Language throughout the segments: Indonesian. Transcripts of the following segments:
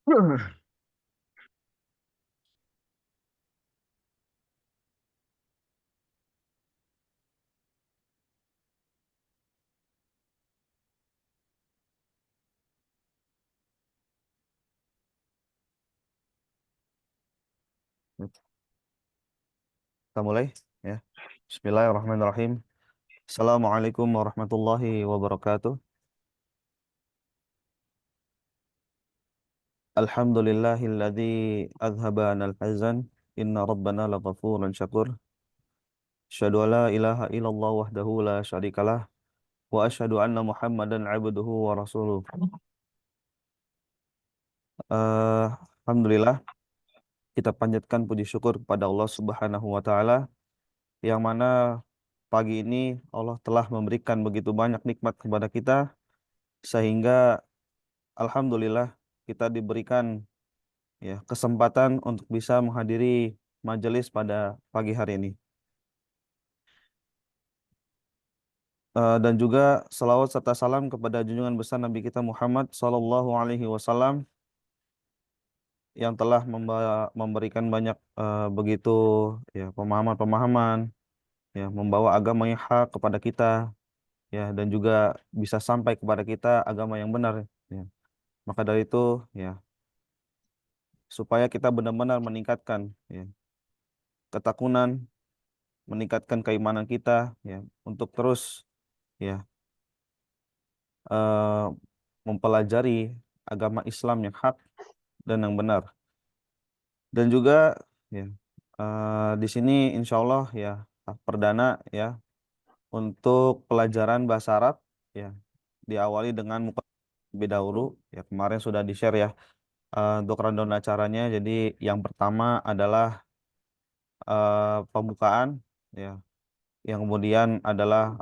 Kita mulai ya. Bismillahirrahmanirrahim. Assalamualaikum warahmatullahi wabarakatuh. Alhamdulillahilladzi adhaba anal hazan. Inna rabbana laghafurun syakur. Asyhadu an la ilaha illallah wahdahu la syarikalah wa asyhadu anna Muhammadan abduhu wa rasuluh. Eh, Alhamdulillah kita panjatkan puji syukur kepada Allah Subhanahu wa taala yang mana pagi ini Allah telah memberikan begitu banyak nikmat kepada kita sehingga alhamdulillah kita diberikan ya kesempatan untuk bisa menghadiri majelis pada pagi hari ini. Dan juga salawat serta salam kepada junjungan besar Nabi kita Muhammad Sallallahu Alaihi Wasallam yang telah memberikan banyak begitu ya pemahaman-pemahaman ya membawa agama yang hak kepada kita ya dan juga bisa sampai kepada kita agama yang benar ya. Maka dari itu ya supaya kita benar-benar meningkatkan ya ketakunan, meningkatkan keimanan kita ya untuk terus ya eh, mempelajari agama Islam yang hak dan yang benar. Dan juga ya di sini insya Allah ya perdana ya untuk pelajaran bahasa Arab ya diawali dengan muka lebih dahulu ya kemarin sudah di-share ya untuk rundown acaranya. Jadi yang pertama adalah pembukaan ya, yang kemudian adalah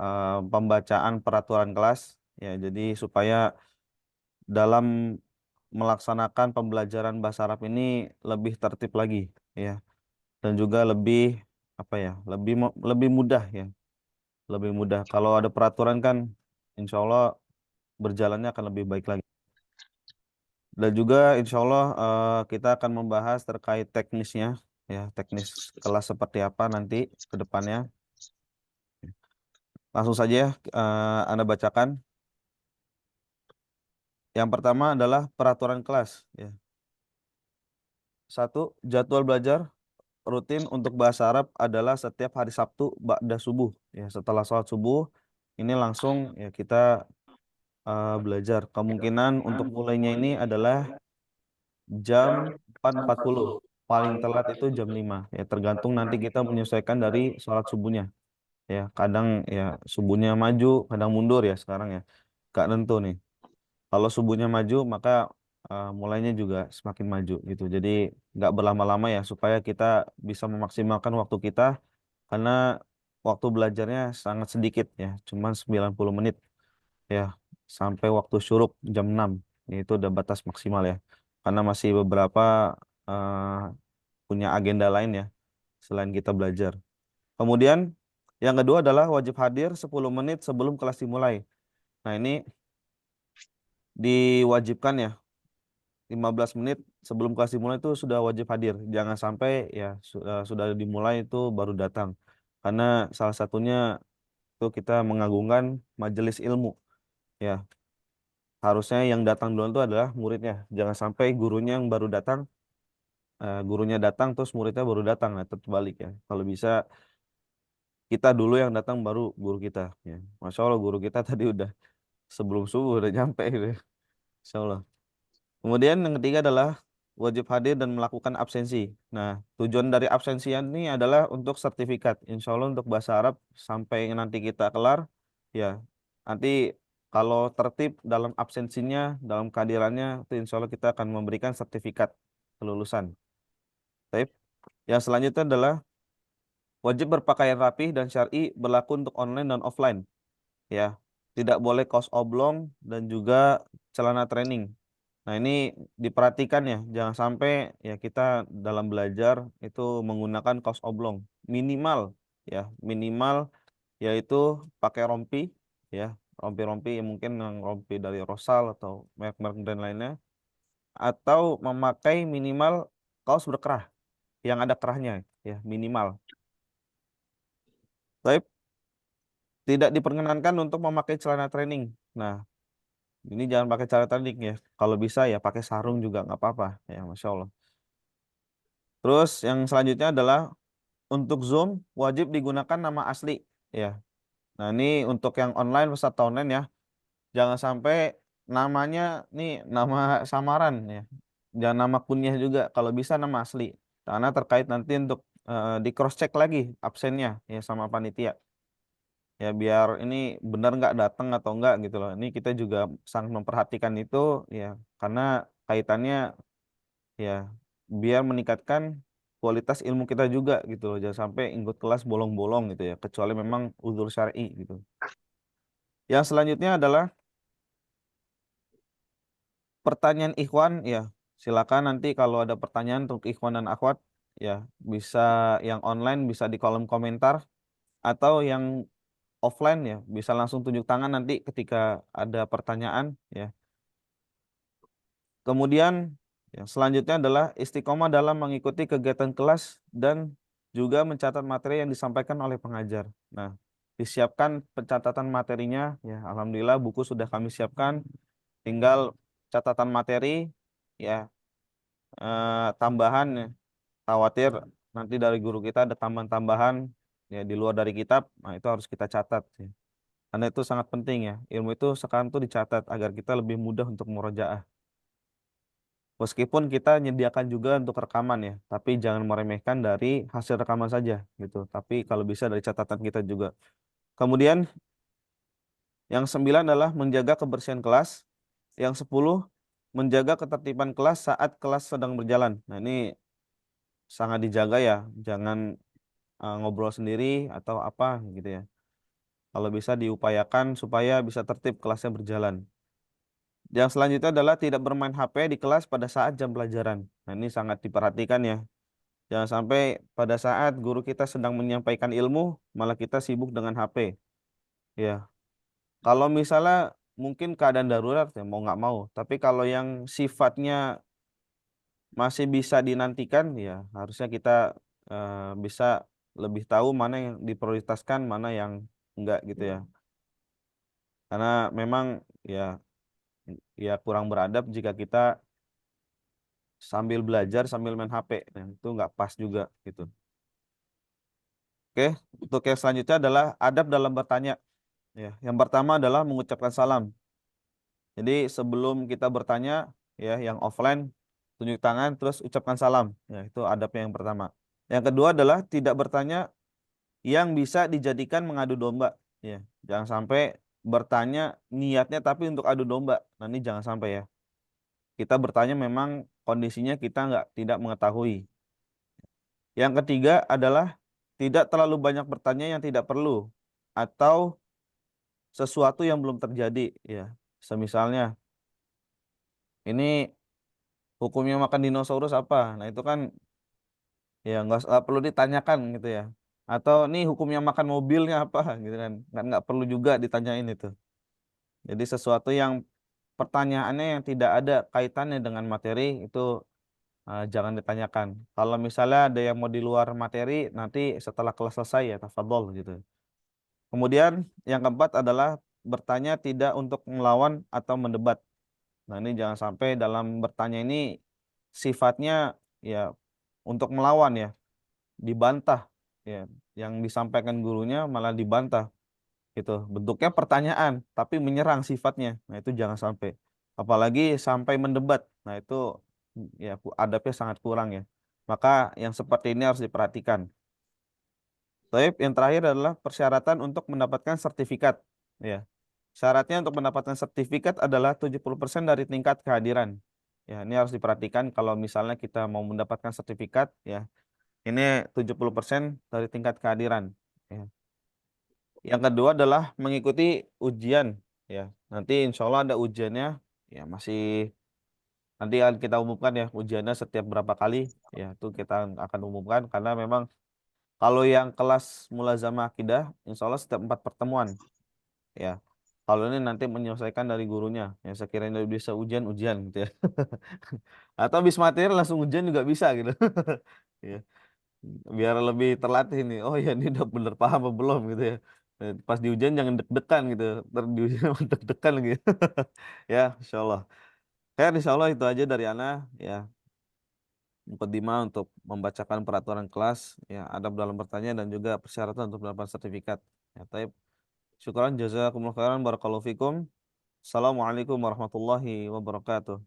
pembacaan peraturan kelas ya. Jadi supaya dalam melaksanakan pembelajaran bahasa Arab ini lebih tertib lagi ya dan juga lebih apa ya lebih mudah ya lebih mudah kalau ada peraturan kan insya Allah berjalannya akan lebih baik lagi dan juga insya Allah kita akan membahas terkait teknisnya ya teknis kelas seperti apa nanti ke depannya. Langsung saja Anda bacakan. Yang pertama adalah peraturan kelas ya. Satu, jadwal belajar rutin untuk bahasa Arab adalah setiap hari Sabtu ba'da subuh ya setelah sholat subuh ini langsung ya kita belajar. Kemungkinan untuk mulainya ini adalah jam 4.40, paling telat itu jam 5 ya tergantung nanti kita menyesuaikan dari sholat subuhnya ya kadang ya subuhnya maju kadang mundur ya sekarang ya gak tentu nih. Kalau subuhnya maju maka mulainya juga semakin maju gitu. Jadi nggak berlama-lama ya supaya kita bisa memaksimalkan waktu kita karena waktu belajarnya sangat sedikit ya, cuman 90 menit ya sampai waktu syuruk jam 6. Ya, itu udah batas maksimal ya. Karena masih beberapa eh, punya agenda lain ya selain kita belajar. Kemudian yang kedua adalah wajib hadir 10 menit sebelum kelas dimulai. Nah, ini diwajibkan ya 15 menit sebelum kelas dimulai itu sudah wajib hadir. Jangan sampai ya sudah dimulai itu baru datang. Karena salah satunya itu kita mengagungkan majelis ilmu. Ya, harusnya yang datang duluan itu adalah muridnya. Jangan sampai gurunya yang baru datang, gurunya datang terus muridnya baru datang. Nah, tetap balik ya. Kalau bisa kita dulu yang datang baru guru kita. Ya. Masya Allah guru kita tadi udah sebelum subuh udah nyampe gitu. Ya. Masya Allah. Kemudian yang ketiga adalah wajib hadir dan melakukan absensi. Nah, tujuan dari absensi ini adalah untuk sertifikat. Insya Allah untuk bahasa Arab sampai nanti kita kelar, ya nanti kalau tertib dalam absensinya, dalam kehadirannya, itu insya Allah kita akan memberikan sertifikat kelulusan. Baik. Yang selanjutnya adalah wajib berpakaian rapih dan syar'i berlaku untuk online dan offline. Ya, tidak boleh kaos oblong dan juga celana training. Nah, ini diperhatikan ya, jangan sampai ya kita dalam belajar itu menggunakan kaos oblong. Minimal ya, minimal yaitu pakai rompi ya, rompi-rompi yang mungkin yang rompi dari Rosal atau merek-merek brand lainnya atau memakai minimal kaos berkerah yang ada kerahnya ya minimal. Baik, tidak diperkenankan untuk memakai celana training. Nah, ini jangan pakai celana training ya. Kalau bisa ya pakai sarung juga nggak apa-apa ya, Masya Allah. Terus yang selanjutnya adalah untuk Zoom wajib digunakan nama asli ya. Nah, ini untuk yang online peserta online ya. Jangan sampai namanya nih nama samaran ya. Jangan nama kunyah juga, kalau bisa nama asli. Karena terkait nanti untuk di cross check lagi absennya ya sama panitia. Ya biar ini benar nggak datang atau enggak gitu loh. Ini kita juga sangat memperhatikan itu ya karena kaitannya ya biar meningkatkan kualitas ilmu kita juga gitu loh. Jangan sampai ikut kelas bolong-bolong gitu ya, kecuali memang uzur syar'i gitu. Yang selanjutnya adalah pertanyaan ikhwan ya. Silakan nanti kalau ada pertanyaan untuk ikhwan dan akhwat ya bisa yang online bisa di kolom komentar atau yang offline ya bisa langsung tunjuk tangan nanti ketika ada pertanyaan ya. Kemudian yang selanjutnya adalah istiqomah dalam mengikuti kegiatan kelas dan juga mencatat materi yang disampaikan oleh pengajar. Nah, disiapkan pencatatan materinya ya. Alhamdulillah buku sudah kami siapkan. Tinggal catatan materi ya, tambahan ya. Khawatir nanti dari guru kita ada tambahan-tambahan ya di luar dari kitab. Nah, itu harus kita catat ya. Karena itu sangat penting ya. Ilmu itu sekarang tuh dicatat agar kita lebih mudah untuk murojaah. Meskipun kita menyediakan juga untuk rekaman ya, tapi jangan meremehkan dari hasil rekaman saja gitu. Tapi kalau bisa dari catatan kita juga. Kemudian yang 9 adalah menjaga kebersihan kelas. Yang 10 menjaga ketertiban kelas saat kelas sedang berjalan. Nah, ini sangat dijaga ya. Jangan ngobrol sendiri atau apa gitu ya. Kalau bisa diupayakan supaya bisa tertib kelasnya berjalan. Yang selanjutnya adalah tidak bermain HP di kelas pada saat jam pelajaran. Nah, ini sangat diperhatikan ya. Jangan sampai pada saat guru kita sedang menyampaikan ilmu, malah kita sibuk dengan HP. Ya, kalau misalnya mungkin keadaan darurat ya mau nggak mau. Tapi kalau yang sifatnya masih bisa dinantikan, ya harusnya kita bisa lebih tahu mana yang diprioritaskan, mana yang enggak gitu ya. Karena memang ya ya kurang beradab jika kita sambil belajar sambil main HP. Nah, itu nggak pas juga gitu. Oke, untuk yang selanjutnya adalah adab dalam bertanya. Ya, yang pertama adalah mengucapkan salam. Jadi sebelum kita bertanya, ya, yang offline tunjuk tangan terus ucapkan salam. Ya, itu adabnya yang pertama. Yang kedua adalah tidak bertanya yang bisa dijadikan mengadu domba. Ya, jangan sampai bertanya niatnya tapi untuk adu domba. Nah, ini jangan sampai ya. Kita bertanya memang kondisinya kita nggak tidak mengetahui. Yang ketiga adalah tidak terlalu banyak bertanya yang tidak perlu atau sesuatu yang belum terjadi ya. Semisalnya ini hukumnya makan dinosaurus apa? Nah, itu kan ya nggak perlu ditanyakan gitu ya. Atau nih hukumnya makan mobilnya apa gitu kan nggak perlu juga ditanyain itu. Jadi sesuatu yang pertanyaannya yang tidak ada kaitannya dengan materi itu jangan ditanyakan. Kalau misalnya ada yang mau di luar materi nanti setelah kelas selesai ya tafadhol gitu. Kemudian yang keempat adalah bertanya tidak untuk melawan atau mendebat. Nah, ini jangan sampai dalam bertanya ini sifatnya ya untuk melawan ya, dibantah ya. Yang disampaikan gurunya malah dibantah gitu. Bentuknya pertanyaan tapi menyerang sifatnya. Nah, itu jangan sampai. Apalagi sampai mendebat. Nah, itu ya adabnya sangat kurang ya. Maka yang seperti ini harus diperhatikan. Baik, yang terakhir adalah persyaratan untuk mendapatkan sertifikat. Ya. Syaratnya untuk mendapatkan sertifikat adalah 70% dari tingkat kehadiran. Ya, ini harus diperhatikan kalau misalnya kita mau mendapatkan sertifikat ya. Ini 70% dari tingkat kehadiran. Ya. Yang kedua adalah mengikuti ujian ya. Nanti insya Allah ada ujiannya ya masih nanti akan kita umumkan ya ujiannya setiap berapa kali ya itu kita akan umumkan karena memang kalau yang kelas mulazamah akidah insya Allah setiap 4 pertemuan ya. Kalau ini nanti menyelesaikan dari gurunya, yang sekiranya bisa ujian ujian gitu ya. Atau habis materi langsung ujian juga bisa gitu. Ya, biar lebih terlatih nih. Oh ya, ini udah bener paham apa belum gitu ya. Pas di ujian jangan deg-degan gitu. Ntar di ujian deg-degan gitu. Ya, insya Allah. Kayak insya Allah itu aja dari Ana ya. Mukadimah untuk membacakan peraturan kelas, ya adab dalam bertanya dan juga persyaratan untuk mendapatkan sertifikat. Ya, taib. Syukran jazakumullah khairan barakallahu fikum. Assalamualaikum warahmatullahi wabarakatuh.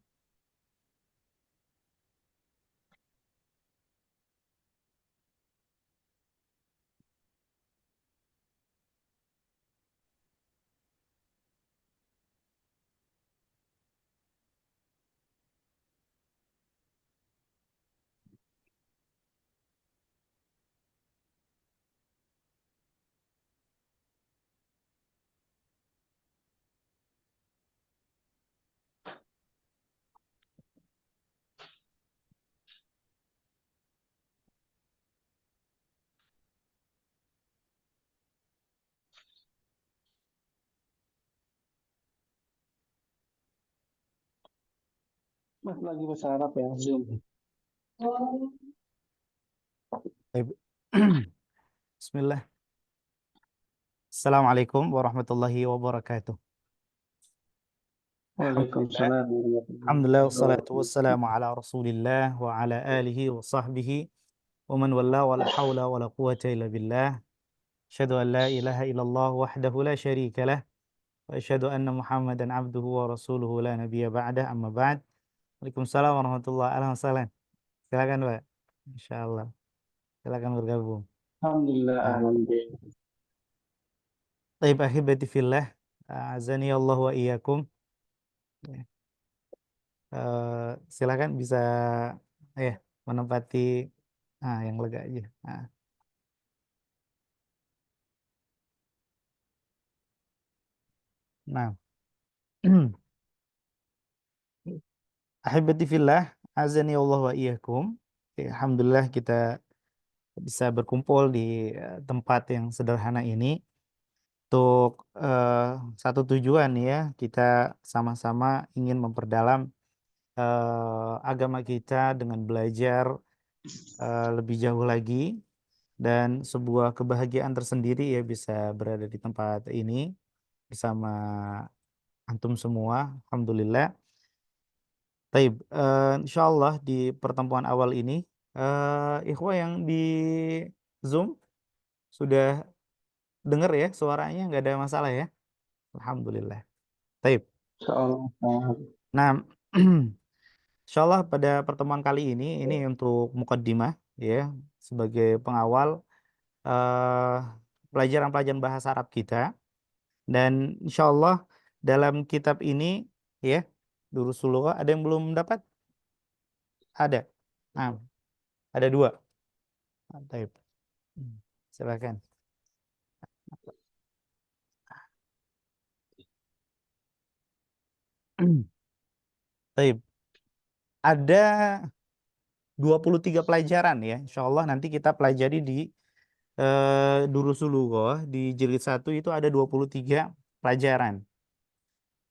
Mas lagi bahasa Arab ya, Zoom. Baik. Bismillah. Assalamualaikum warahmatullahi wabarakatuh. Alhamdulillah. Waalaikumsalam warahmatullahi Alhamdulillah wassalatu wabarakatuh. wassalamu ala Rasulillah wa ala alihi wa sahbihi wa man walla wa la hawla wa la quwwata illa billah. Asyhadu an la ilaha illallah wahdahu la syarika lah wa asyhadu anna Muhammadan abduhu wa rasuluhu la nabiyya ba'dah amma ba'd. Waalaikumsalam warahmatullahi wabarakatuh. Silakan, Pak. Insyaallah. Silakan bergabung. Alhamdulillah, Nah, alhamdulillah. Taib ahibati fillah. Azani Allah wa iyyakum. Ya. Silakan bisa ya menempati yang lega aja. Nah, ahibati fillah, azani Allah wa iyyakum. Alhamdulillah kita bisa berkumpul di tempat yang sederhana ini untuk satu tujuan ya, kita sama-sama ingin memperdalam agama kita dengan belajar lebih jauh lagi, dan sebuah kebahagiaan tersendiri ya bisa berada di tempat ini bersama antum semua. Alhamdulillah. Taib, insyaallah di pertemuan awal ini ikhwah yang di Zoom sudah dengar ya suaranya, nggak ada masalah ya. Alhamdulillah. Taib. Insyaallah. Nah, insyaallah pada pertemuan kali ini untuk mukaddimah ya, sebagai pengawal eh, pelajaran-pelajaran bahasa Arab kita. Dan insya Allah dalam kitab ini ya, Durus Lughah, ada yang belum dapat? Ada. Nah, ada dua. Taib. Silakan. Taib. Ada 23 pelajaran ya. Insya Allah nanti kita pelajari di Durus Lughah di jilid 1 itu ada 23 pelajaran.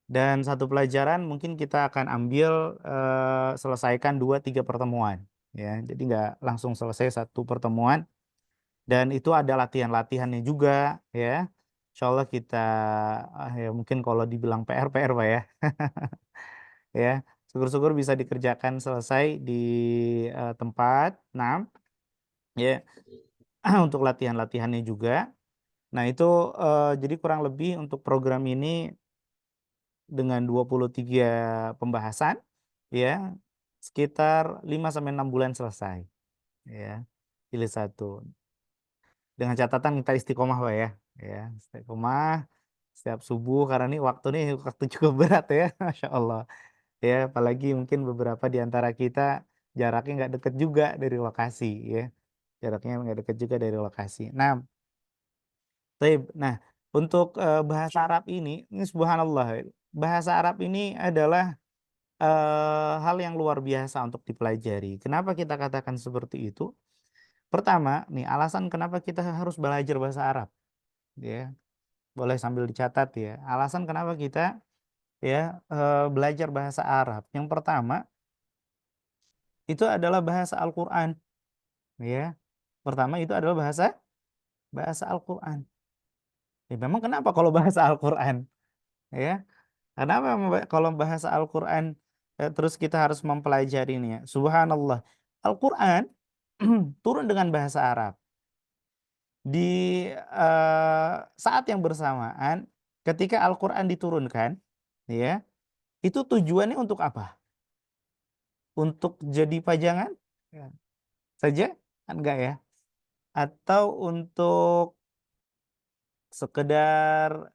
Dan satu pelajaran mungkin kita akan ambil selesaikan 2-3 pertemuan ya. Jadi nggak langsung selesai satu pertemuan, dan itu ada latihan-latihannya juga ya. Insya Allah kita ya mungkin kalau dibilang PR Pak ya. Ya, syukur-syukur bisa dikerjakan selesai di tempat. Nah, ya untuk latihan-latihannya juga. Nah, itu jadi kurang lebih untuk program ini dengan 23 pembahasan ya, sekitar 5 sampai 6 bulan selesai ya. Jilid 1. Dengan catatan kita istiqomah Pak ya. Ya, istiqomah setiap subuh karena ini waktu cukup berat ya. Masya Allah. Ya, apalagi mungkin beberapa di antara kita jaraknya nggak deket juga dari lokasi ya. Jaraknya nggak deket juga dari lokasi. Nah, taib. Nah, untuk bahasa Arab ini subhanallah. Bahasa Arab ini adalah hal yang luar biasa untuk dipelajari. Kenapa kita katakan seperti itu? Pertama, nih alasan kenapa kita harus belajar bahasa Arab, ya. boleh sambil dicatat ya. Alasan kenapa kita ya belajar bahasa Arab. Yang pertama itu adalah bahasa Al-Qur'an ya. Pertama itu adalah bahasa Al-Qur'an. Ya memang kenapa kalau bahasa Al-Qur'an ya? Kenapa kalau bahasa Al-Qur'an terus kita harus mempelajarinya? Subhanallah. Al-Qur'an turun dengan bahasa Arab. Di saat yang bersamaan ketika Al-Qur'an diturunkan ya, itu tujuannya untuk apa? Untuk jadi pajangan ya, saja? Kan enggak ya? Atau untuk sekedar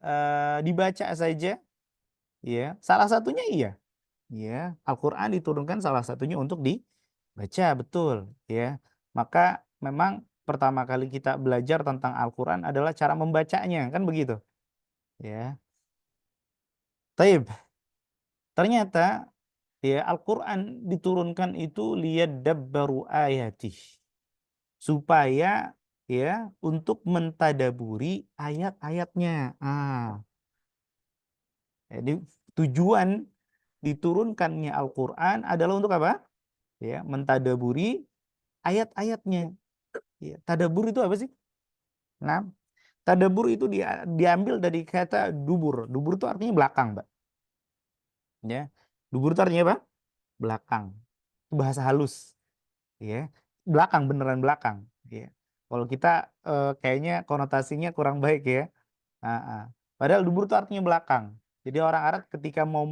dibaca saja? Ya, salah satunya iya. Ya, Al-Qur'an diturunkan salah satunya untuk dibaca, betul ya. Maka memang pertama kali kita belajar tentang Al-Qur'an adalah cara membacanya, kan begitu? Ya. Taib. Ternyata ya Al-Qur'an diturunkan itu liyadabbaru ayatih. Supaya ya untuk mentadaburi ayat-ayatnya. Jadi tujuan diturunkannya Al-Qur'an adalah untuk apa? Ya, mentadaburi ayat-ayatnya. Ya, tadabur itu apa sih? Nah, tadabur itu diambil dari kata dubur. Dubur itu artinya belakang, Mbak. Ya. Dubur itu artinya apa? Belakang. Itu bahasa halus. Ya. Belakang, beneran belakang. Ya. Kalau kita kayaknya konotasinya kurang baik ya. Padahal dubur itu artinya belakang. Jadi orang Arab ketika mau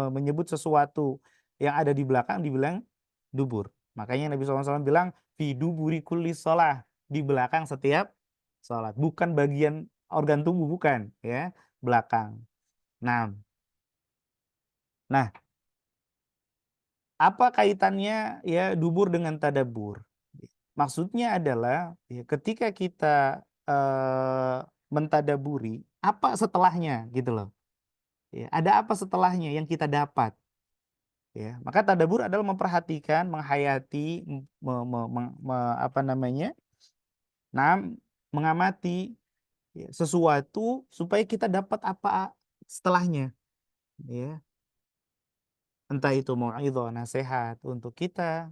menyebut sesuatu yang ada di belakang dibilang dubur. Makanya Nabi SAW bilang fi duburi kulli sholah, di belakang setiap sholat. Bukan bagian organ tubuh, bukan ya, belakang. Nah, apa kaitannya ya dubur dengan tadabur? Maksudnya adalah ya, ketika kita mentadaburi, apa setelahnya gitu loh. Ya, ada apa setelahnya yang kita dapat? Ya, maka tadabur adalah memperhatikan, menghayati, apa namanya, mengamati ya, sesuatu supaya kita dapat apa setelahnya. Ya, entah itu mau'idhah, nasihat untuk kita,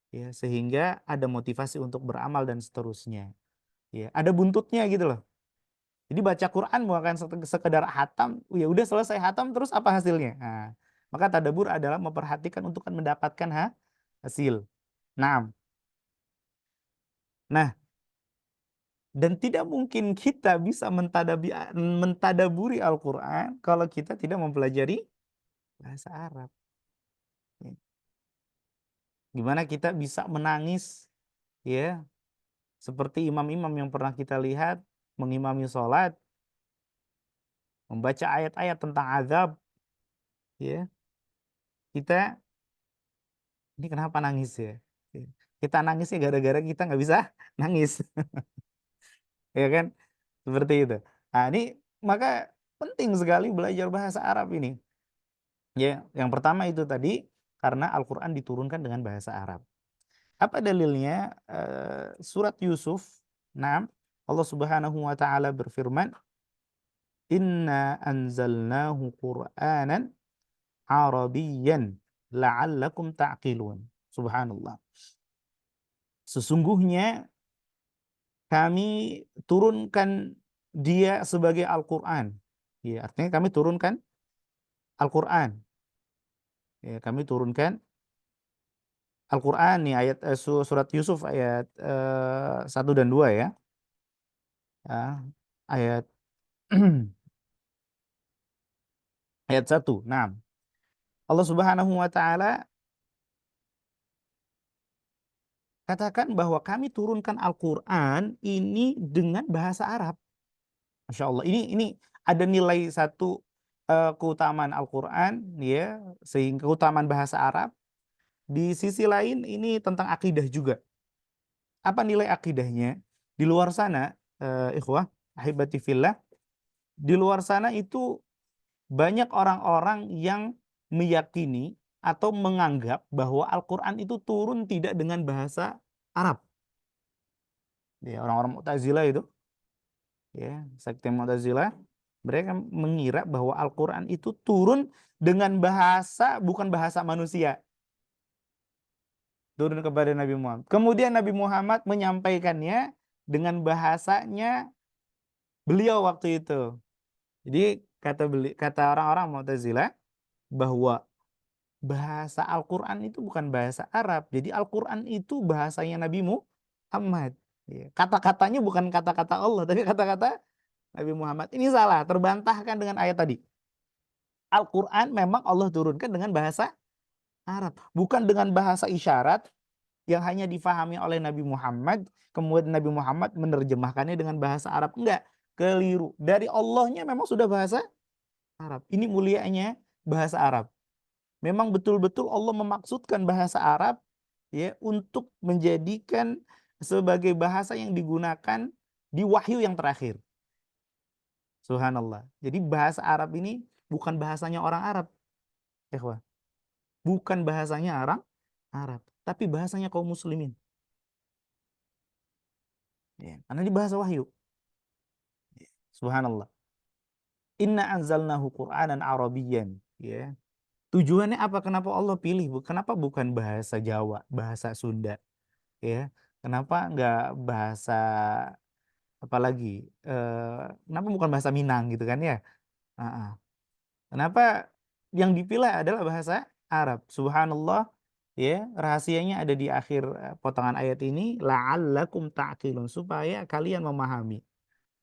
ya, sehingga ada motivasi untuk beramal dan seterusnya. Ya, ada buntutnya gitu loh. Jadi baca Quran bukan sekedar hatam, ya udah selesai hatam terus apa hasilnya? Nah, maka tadabbur adalah memperhatikan untuk mendapatkan hasil. Nah, dan tidak mungkin kita bisa mentadaburi Al-Qur'an kalau kita tidak mempelajari bahasa Arab. Ya. Gimana kita bisa menangis ya seperti imam-imam yang pernah kita lihat mengimami sholat, membaca ayat-ayat tentang azab, ya. Kita ini kenapa nangis ya? Ya. Kita nangisnya gara-gara kita nggak bisa nangis, ya kan? Seperti itu. Nah, ini maka penting sekali belajar bahasa Arab ini. Ya, yang pertama itu tadi karena Al-Qur'an diturunkan dengan bahasa Arab. Apa dalilnya? Surat Yusuf 6, Allah Subhanahu wa taala berfirman, "Inna anzalnahu Qur'anan Arabiyyan la'allakum ta'qilun." Subhanallah. Sesungguhnya kami turunkan dia sebagai Al-Qur'an. Ya, artinya kami turunkan Al-Qur'an. Ya, kami turunkan Al-Qur'an nih ayat surat Yusuf ayat 1 dan 2 ya. Ya, ayat ayat 1. Nah, Allah Subhanahu wa taala katakan bahwa kami turunkan Al-Qur'an ini dengan bahasa Arab. Masya Allah. Ini ada nilai satu keutamaan Al-Qur'an ya, sehingga keutamaan bahasa Arab. Di sisi lain ini tentang akidah juga. Apa nilai akidahnya? Di luar sana, ikhwah, ahibati fillah, di luar sana itu banyak orang-orang yang meyakini atau menganggap bahwa Al-Qur'an itu turun tidak dengan bahasa Arab. Ya, orang-orang Mu'tazilah itu, ya, sekte Mu'tazilah Mereka mengira bahwa Al-Quran itu turun dengan bahasa, bukan bahasa manusia. Turun kepada Nabi Muhammad. Kemudian Nabi Muhammad menyampaikannya dengan bahasanya beliau waktu itu. Jadi kata orang-orang Mu'tazilah bahwa bahasa Al-Quran itu bukan bahasa Arab. Jadi Al-Quran itu bahasanya Nabi Muhammad. Ya, kata-katanya bukan kata-kata Allah, tapi kata-kata Nabi Muhammad. Ini salah, terbantahkan dengan ayat tadi. Al-Quran memang Allah turunkan dengan bahasa Arab, bukan dengan bahasa isyarat yang hanya difahami oleh Nabi Muhammad, kemudian Nabi Muhammad menerjemahkannya dengan bahasa Arab. Enggak, keliru. Dari Allahnya memang sudah bahasa Arab. Ini mulianya bahasa Arab. Memang betul-betul Allah memaksudkan bahasa Arab ya untuk menjadikan sebagai bahasa yang digunakan di wahyu yang terakhir. Subhanallah. Jadi bahasa Arab ini bukan bahasanya orang Arab. Ikhwah. Bukan bahasanya orang Arab, tapi bahasanya kaum muslimin. Ya, karena ini bahasa wahyu. Ya, subhanallah. Inna anzalnahu Qur'anan Arabiyyan. Ya. Tujuannya apa? Kenapa Allah pilih? Kenapa bukan bahasa Jawa, bahasa Sunda? Ya. Kenapa nggak bahasa apa lagi? Kenapa bukan bahasa Minang gitu kan ya? Kenapa yang dipilih adalah bahasa Arab? Subhanallah. Ya, rahasianya ada di akhir potongan ayat ini, la'allakum ta'qilun, supaya kalian memahami.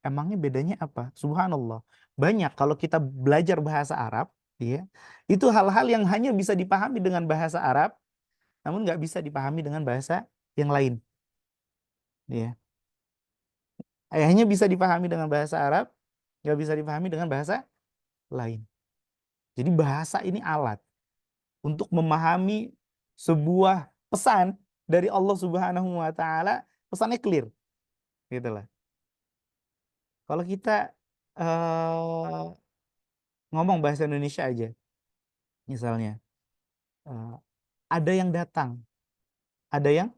Emangnya bedanya apa? Subhanallah. Banyak kalau kita belajar bahasa Arab, ya, itu hal-hal yang hanya bisa dipahami dengan bahasa Arab, namun nggak bisa dipahami dengan bahasa yang lain. Ya. Hanya bisa dipahami dengan bahasa Arab, nggak bisa dipahami dengan bahasa lain. Jadi bahasa ini alat untuk memahami sebuah pesan dari Allah Subhanahu wa taala, pesannya clear. Gitu lah. Kalau kita ngomong bahasa Indonesia aja, misalnya ada yang datang, ada yang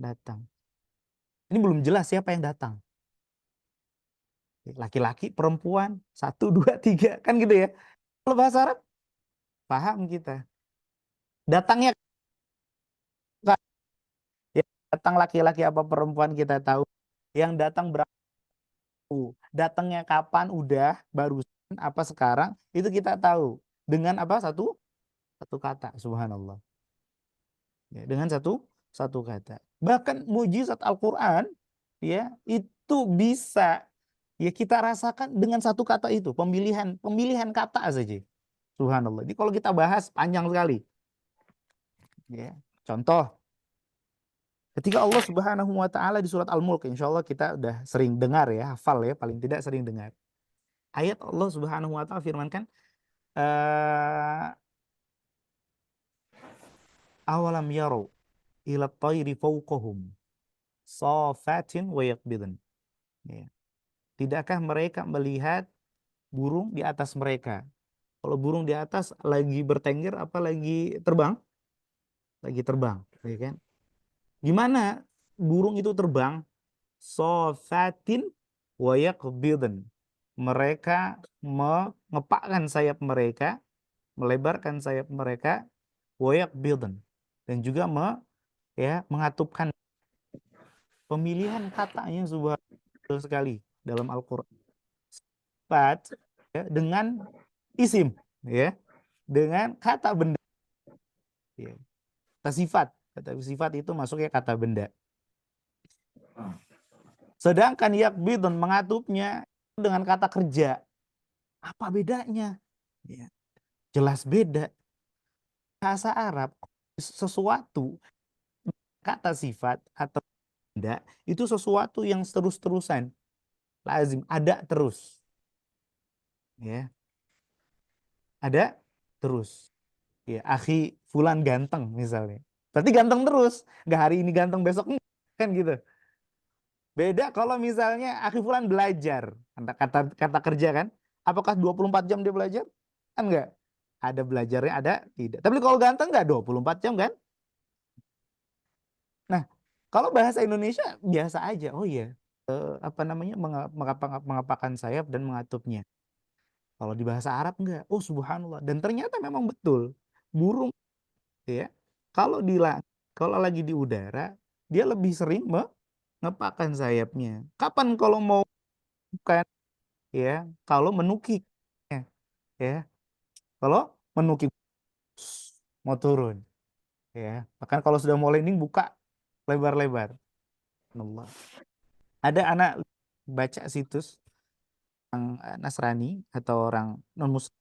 datang. Ini belum jelas siapa yang datang. Laki-laki, perempuan, 1, 2, 3, kan gitu ya. Kalau bahasa Arab, paham kita. Datangnya, ya, datang laki-laki apa perempuan kita tahu. Yang datang berapa? Datangnya kapan? Udah, barusan, apa sekarang? Itu kita tahu. Dengan apa? Satu kata. Subhanallah. Ya, dengan satu kata. Bahkan mujizat Al-Quran ya itu bisa ya kita rasakan dengan satu kata itu, pemilihan kata saja. Subhanallah. Jadi kalau kita bahas panjang sekali. Ya. Contoh, ketika Allah Subhanahu wa taala di surat Al-Mulk, insya Allah kita udah sering dengar ya, hafal ya, paling tidak sering dengar. Ayat Allah Subhanahu wa taala firmankan awalam yaru ila tayri fawqahum safatin wa yaqbidun. Ya. Tidakkah mereka melihat burung di atas mereka? Kalau burung di atas lagi bertengger apa lagi terbang? Lagi terbang, ya kan? Gimana burung itu terbang? Safatin wa yaqbidun. Mereka mengepakkan sayap mereka, melebarkan sayap mereka, wa yaqbidun. Dan juga mengatupkan. Pemilihan katanya subhanallah sekali dalam Al-Qur'an. Sifat ya, dengan isim ya, dengan kata benda ya. Kata sifat itu masuknya kata benda. Sedangkan yakbidun mengatupnya dengan kata kerja. Apa bedanya? Ya, jelas beda. Bahasa Arab sesuatu kata sifat atau benda itu sesuatu yang terus-terusan, lazim, ada terus. Ya, ada terus. Ya, akhi fulan ganteng misalnya. Berarti ganteng terus. Nggak hari ini ganteng besok enggak. Kan gitu. Beda kalau misalnya akhi fulan belajar. Kata kerja kan. Apakah 24 jam dia belajar? Kan enggak. Ada belajarnya, ada tidak. Tapi kalau ganteng enggak 24 jam kan? Nah, kalau bahasa Indonesia biasa aja. Oh iya. Apa namanya? Mengapakan sayap dan mengatupnya. Kalau di bahasa Arab enggak. Oh subhanallah. Dan ternyata memang betul. Burung ya, kalau di kalau lagi di udara, dia lebih sering mengepakkan sayapnya. Kapan kalau mau bukan ya, kalau menukik ya. Kalau menukik mau turun ya. Bahkan kalau sudah mau landing buka lebar-lebar. Allah. Ada anak baca situs yang Nasrani atau orang non muslim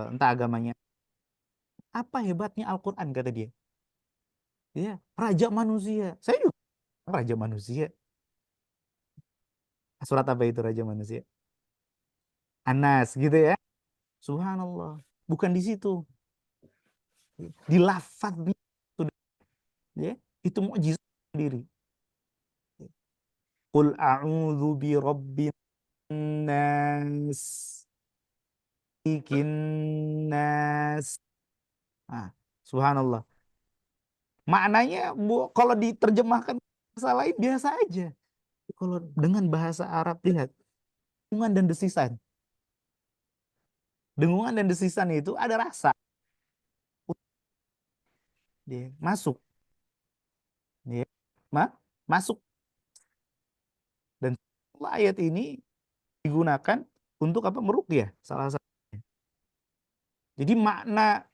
entah agamanya. Apa hebatnya Al-Qur'an kata dia. Ya, raja manusia. Saya juga raja manusia. Surat apa itu raja manusia? Anas gitu ya. Subhanallah. Bukan di situ. Di lafadznya ya, itu mukjizat sendiri. Qul a'udzu bi rabbin nas, ikin nas. Ah, subhanallah. Maknanya kalau diterjemahkan bahasa lain biasa aja. Kalau dengan bahasa Arab lihat dengungan dan desisan. Dengungan dan desisan itu ada rasa. Dia masuk. Ya, masuk. Dan ayat ini digunakan untuk apa? Meruqyah salah satunya. Jadi makna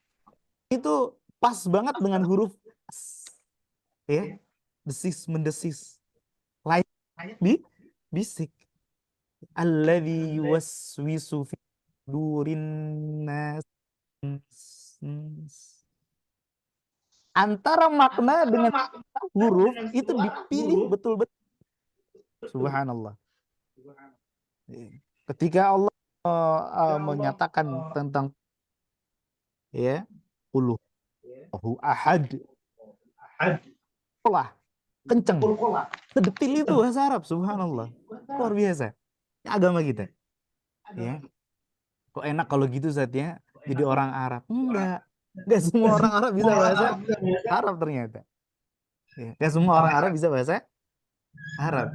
itu pas banget dengan huruf ya, desis mendesis. Lain bisik. Alladzi yuwaswisu fi durin nas. Antara makna dengan huruf itu dipilih betul-betul. Subhanallah. Ketika Allah menyatakan tentang ya Allahu ahad, lah kenceng, sedetil itu bahasa Arab. Subhanallah, luar biasa. Ini agama kita ya, kok enak kalau gitu saatnya jadi orang Arab. Enggak semua orang Arab bisa bahasa Arab ternyata ya. Enggak semua orang Arab bisa bahasa Arab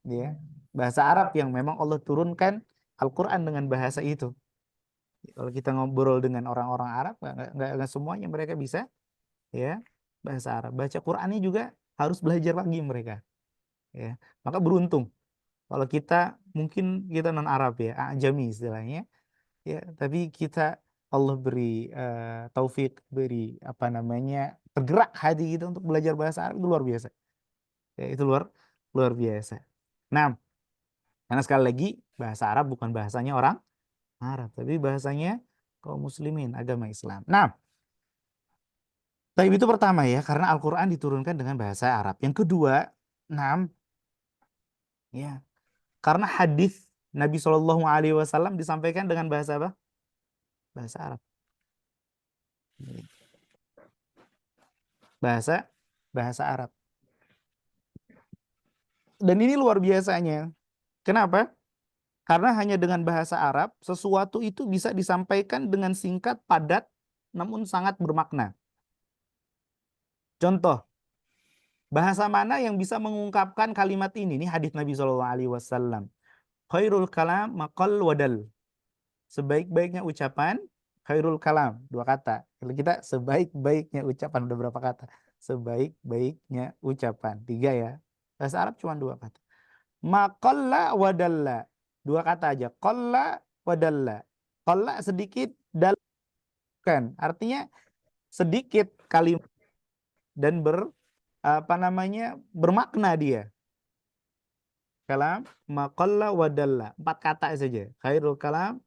ya. Bahasa Arab yang memang Allah turunkan Al-Quran dengan bahasa itu. Kalau kita ngobrol dengan orang-orang Arab, nggak semuanya mereka bisa ya bahasa Arab. Baca Qurannya juga harus belajar lagi mereka. Ya, maka beruntung kalau kita mungkin kita non Arab ya, ajami istilahnya, ya, tapi kita Allah beri taufik, beri apa namanya tergerak hati kita untuk belajar bahasa Arab itu luar biasa. Ya, itu luar luar biasa. Nah, karena sekali lagi bahasa Arab bukan bahasanya orang Arab, tapi bahasanya kaum muslimin agama Islam. Nah, tapi itu pertama ya, karena Al-Quran diturunkan dengan bahasa Arab. Yang kedua, nah, ya, karena hadis Nabi Shallallahu Alaihi Wasallam disampaikan dengan bahasa apa? Bahasa Arab. Bahasa bahasa Arab. Dan ini luar biasanya. Kenapa? Karena hanya dengan bahasa Arab, sesuatu itu bisa disampaikan dengan singkat, padat, namun sangat bermakna. Contoh, bahasa mana yang bisa mengungkapkan kalimat ini? Ini hadis Nabi Shallallahu Alaihi Wasallam. Khairul kalam maqal wadal. Sebaik-baiknya ucapan, khairul kalam, 2 kata. Kalau kita sebaik-baiknya ucapan, udah berapa kata? Sebaik-baiknya ucapan, 3 ya. Bahasa Arab cuma 2 kata. Maqalla wadalla, 2 kata aja. Qalla wadalla. Qalla sedikit, dal bukan. Artinya sedikit kalimat dan apa namanya bermakna dia. Kalam maqalla wadalla, 4 kata saja. Khairul kalam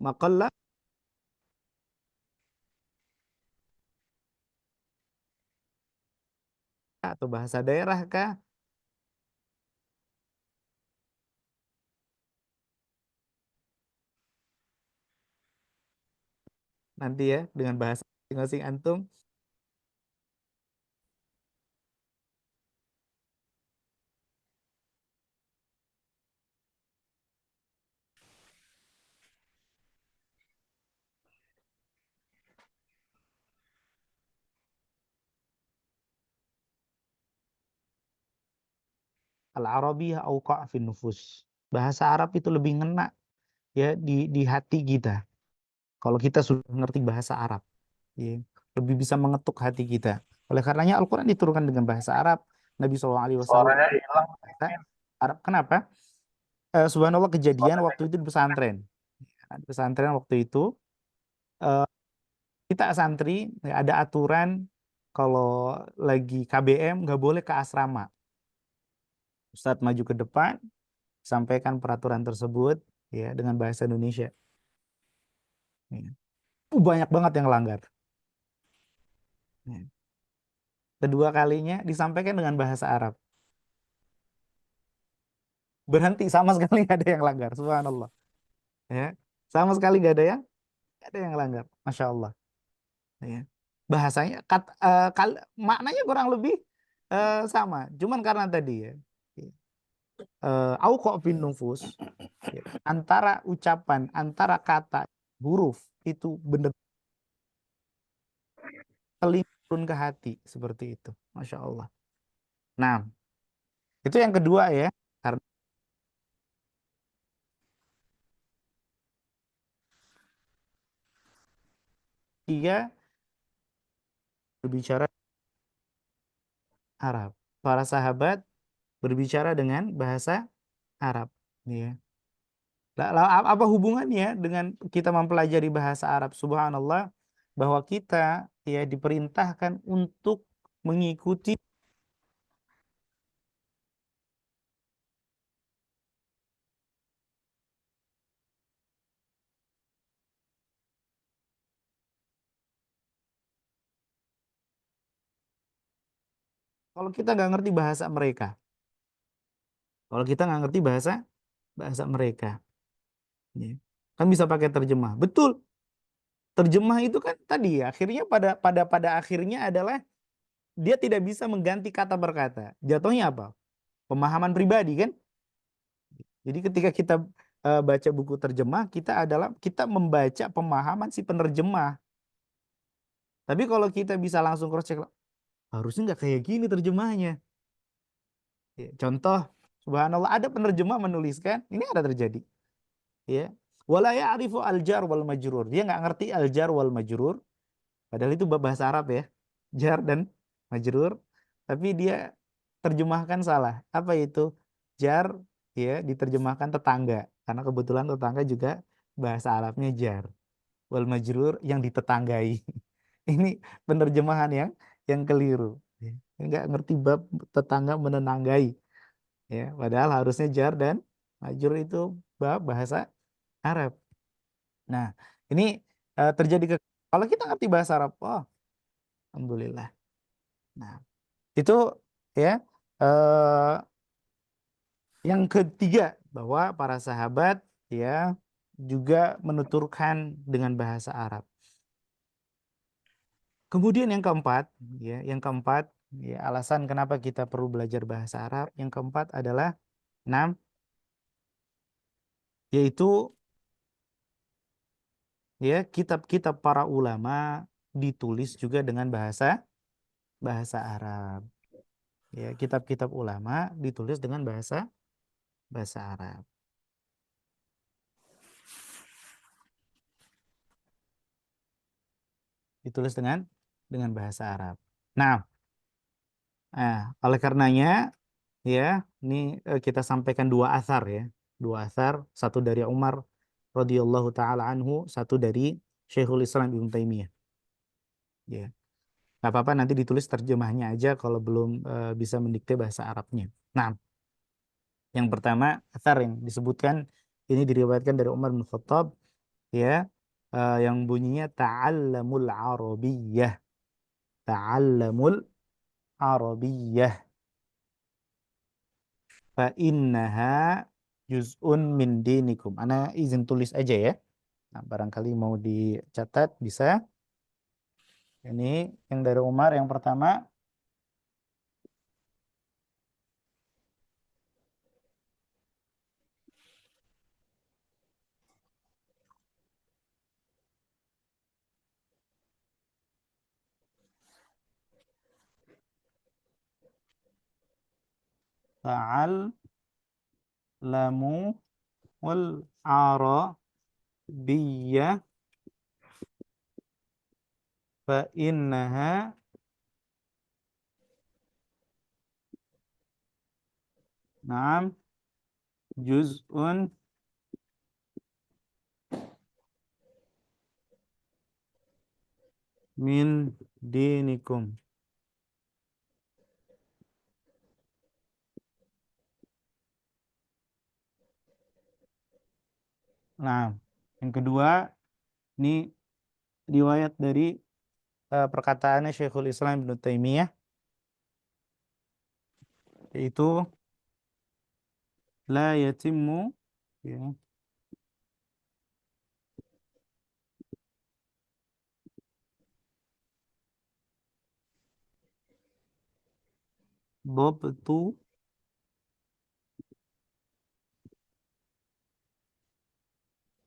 maqalla. Atau bahasa daerah kah? Nanti ya dengan bahasa masing-masing antum. Al-Arabiyyah auqa' fin nufus. Bahasa Arab itu lebih ngena ya di hati kita. Kalau kita sudah mengerti bahasa Arab, ya, lebih bisa mengetuk hati kita. Oleh karenanya Al-Quran diturunkan dengan bahasa Arab. Nabi SAW Suaranya hilang. bahasa Arab. Kenapa? Subhanallah kejadian waktu itu di pesantren. Di pesantren waktu itu eh, kita santri ya, ada aturan kalau lagi KBM nggak boleh ke asrama. Ustadz maju ke depan, sampaikan peraturan tersebut ya dengan bahasa Indonesia. Ya. Banyak banget yang langgar. Ya. Kedua kalinya disampaikan dengan bahasa Arab. Berhenti sama sekali nggak ada yang langgar. Subhanallah. Ya. Sama sekali nggak ada yang langgar. Masya Allah. Ya. Bahasanya maknanya kurang lebih sama. Cuman karena tadi ya. Auqa fin nufus ya, antara ucapan, antara kata, huruf itu benar turun ke hati seperti itu. Masya Allah. Nah, itu yang kedua ya. Karena dia berbicara Arab. Para sahabat berbicara dengan bahasa Arab. Ya. Apa hubungannya dengan kita mempelajari bahasa Arab? Subhanallah, bahwa kita ya diperintahkan untuk mengikuti. Kalau kita nggak ngerti bahasa mereka, kalau kita nggak ngerti bahasa bahasa mereka, ya, kan bisa pakai terjemah. Betul, terjemah itu kan tadi ya, akhirnya pada akhirnya adalah dia tidak bisa mengganti kata per kata. Jatuhnya apa? Pemahaman pribadi kan? Jadi ketika kita baca buku terjemah, kita membaca pemahaman si penerjemah. Tapi kalau kita bisa langsung cross check, harusnya nggak kayak gini terjemahnya. Ya, contoh, subhanallah ada penerjemah menuliskan, ini ada terjadi. Ya, wala ya'rifu al-jar wal majrur. Dia nggak ngerti al-jar wal majrur. Padahal itu bahasa Arab ya. Jar dan majrur. Tapi dia terjemahkan salah. Apa itu? Jar ya diterjemahkan tetangga. Karena kebetulan tetangga juga bahasa Arabnya jar. Wal majrur yang ditetanggai. Ini penerjemahan yang keliru. Ya. Nggak ngerti bab tetangga menenanggai. Ya, padahal harusnya jar dan majrur itu bab bahasa Arab. Nah, ini terjadi kalau kita ngerti bahasa Arab, oh, alhamdulillah. Nah, itu ya eh, yang ketiga bahwa para sahabat ya juga menuturkan dengan bahasa Arab. Kemudian yang keempat ya alasan kenapa kita perlu belajar bahasa Arab, yang keempat adalah enam yaitu ya kitab-kitab para ulama ditulis juga dengan bahasa bahasa Arab. Ya, kitab-kitab ulama ditulis dengan bahasa bahasa Arab. Ditulis dengan bahasa Arab. Nah, oleh karenanya ya, ini kita sampaikan dua asar ya. Dua asar, satu dari Umar radhiyallahu taala anhu, satu dari Syekhul Islam Ibnu Taimiyah. Ya. Nggak apa-apa nanti ditulis terjemahnya aja kalau belum bisa mendikte bahasa Arabnya. Nah, yang pertama asar yang disebutkan ini diriwayatkan dari Umar bin Khattab ya yang bunyinya ta'allamul arabiyyah. Ta'allamul arabiyyah fa innaha juz'un min dinikum. Ana izin tulis aja ya. Nah, barangkali mau dicatat bisa. Ini yang dari Umar yang pertama ta'allamu wal ara biyah fa innaha na'am juz'un min dinikum. Nah, yang kedua ini riwayat dari perkataannya Syekhul Islam Ibnu Taimiyah, yaitu la yatimmu ya, dhabtu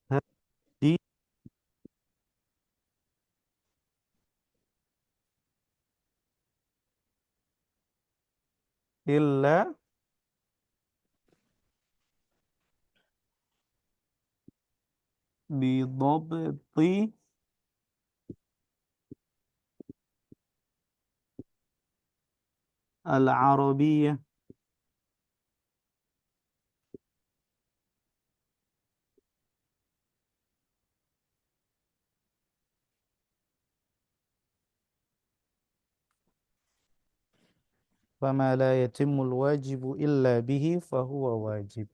hadi illa bi dhabti al-arabiyyah. Fama la yatimul wajibu illa bihi fahuwa wajib.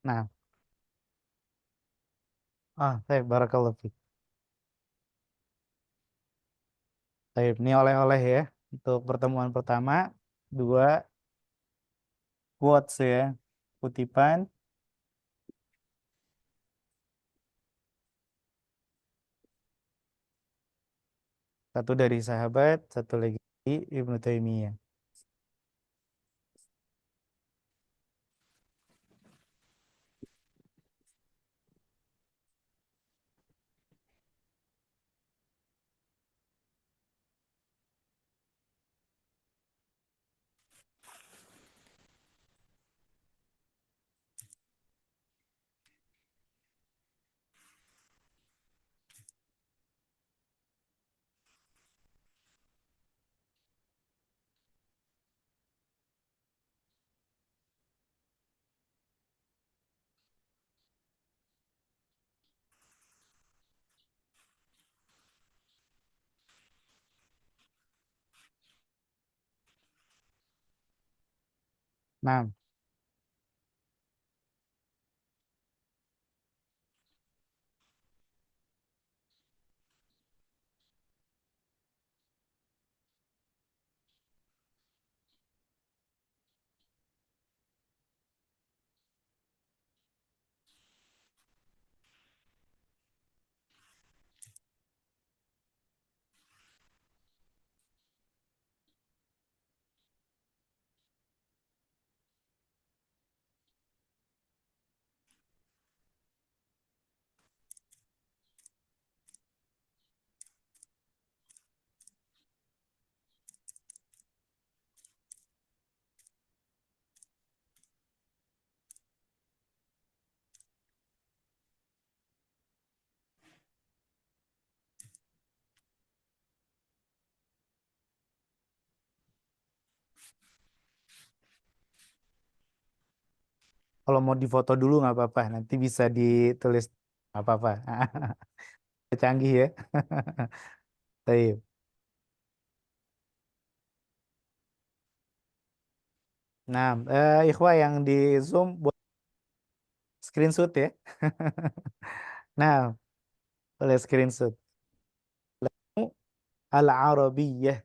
Nah, baik, barakallahu fiik. Baik, ini oleh-oleh ya untuk pertemuan pertama, dua quotes ya, kutipan, satu dari sahabat, satu lagi Ibnu Taimiyah. Nah, kalau mau difoto dulu nggak apa-apa, nanti bisa ditulis nggak apa-apa. Canggih ya. Baik. Nah, ikhwah yang di Zoom buat screenshot ya. Nah, boleh screenshot. Al-Arabiyyah.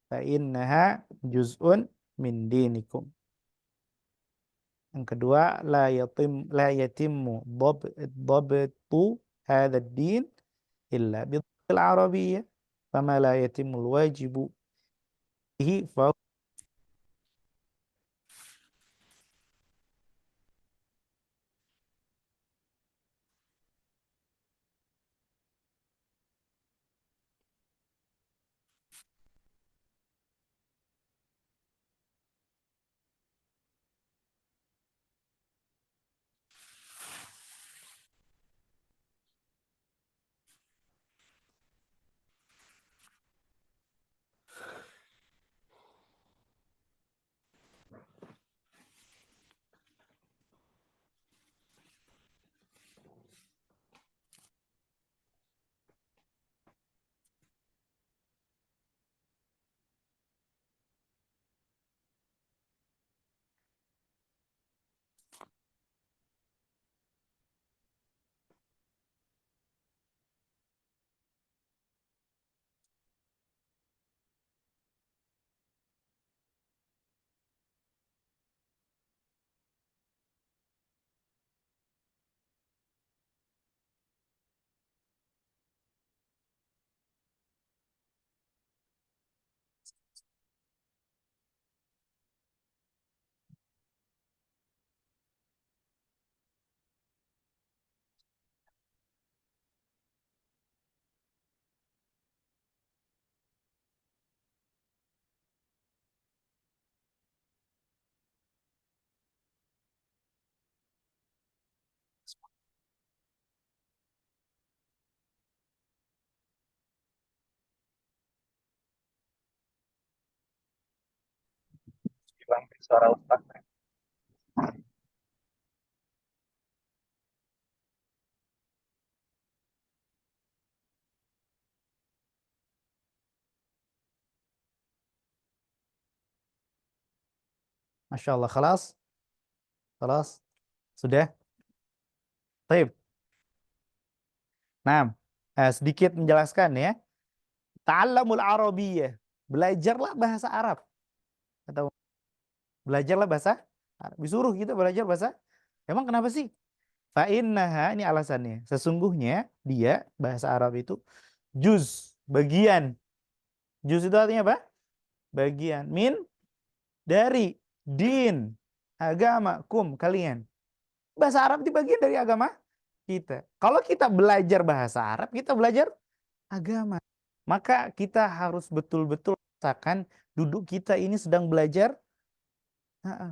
fa innaha juz'un min dinikum. Yang kedua, la yatimmu dhabtu hadha ad-din illa bil arabiyyah, fama la yatimul wajibu bihi fa Hilang suara Ustaz. Masya Allah, khalas? Khalas? Sudah? Baik. Nah, sedikit menjelaskan ya. Ta'allamul Arabiyyah. Belajarlah bahasa Arab. Atau belajarlah bahasa Arab. Disuruh kita belajar bahasa. Emang kenapa sih? Fa innaha, ini alasannya. Sesungguhnya dia bahasa Arab itu juz, bagian. Juz itu artinya apa? Bagian. Min, dari, din, agama, kum, kalian. Bahasa Arab itu bagian dari agama kita. Kalau kita belajar bahasa Arab, kita belajar agama. Maka kita harus betul-betul rasakan duduk kita ini sedang belajar.